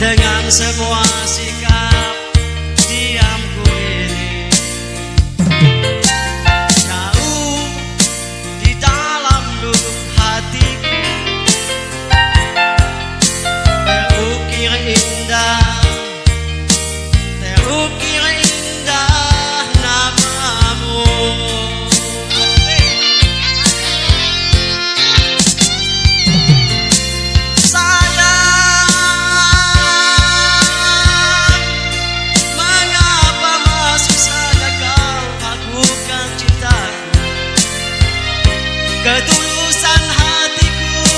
dengan semua sikap diamku ini. Jauh di dalam lubuk hatiku terukir indah, terukir indah namamu. Ketulusan hatiku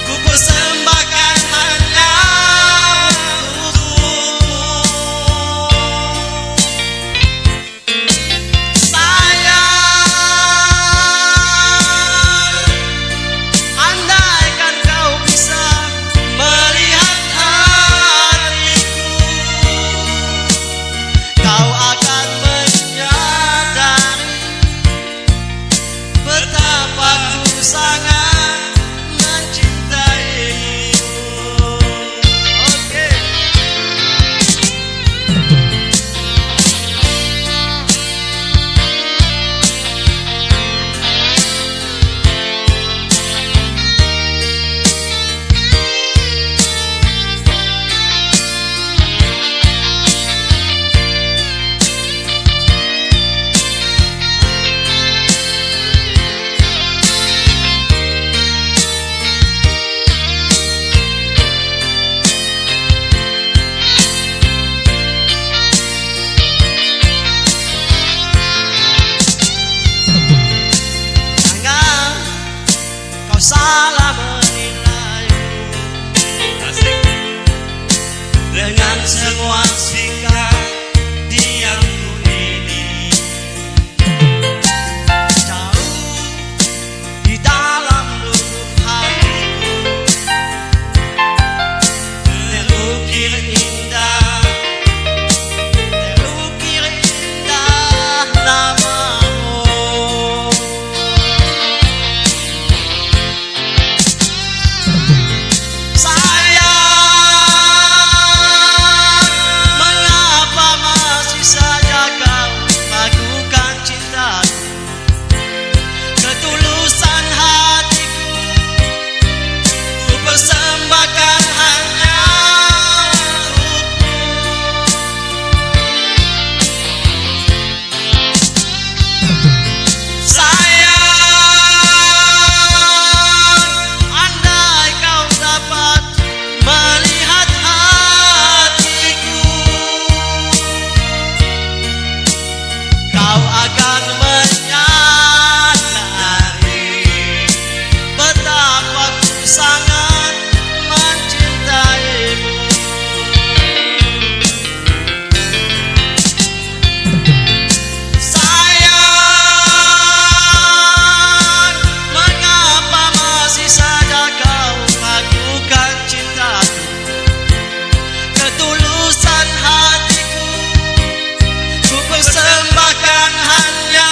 ku persembahkan hanya untukmu. Sayang, andaikan kau bisa melihat hatiku, kau akan betapa ku sangat mencintaimu. Oke. Salah menilaiku dengan semua sikap diamku ini. Jauh di dalam lubuk hatiku terukir indah, terukir indah namamu. Ketulusan hatiku ku persembahkan hanya untukmu. Sayang, andai kau dapat melihat hatiku, kau akan sangat mencintaimu. Sayang, mengapa masih saja kau ragukan cintaku? Ketulusan hatiku ku persembahkan hanya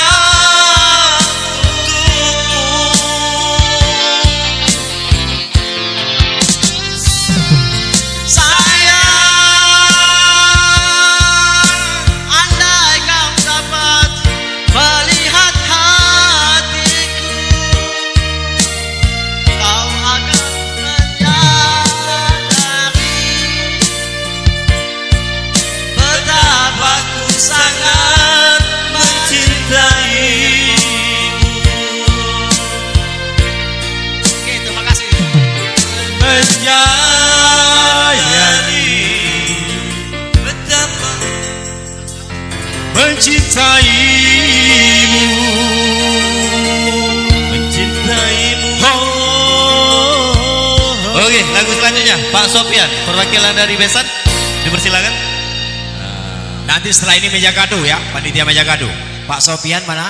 sangat mencintaimu. Oke, terima kasih. Menyayangi, betapa mencintaimu, mencintaimu. Oke, lagu selanjutnya Pak Sofian, perwakilan dari Besan, dipersilakan. Nanti setelah ini meja kado ya, panitia meja kado. Pak Sofian mana?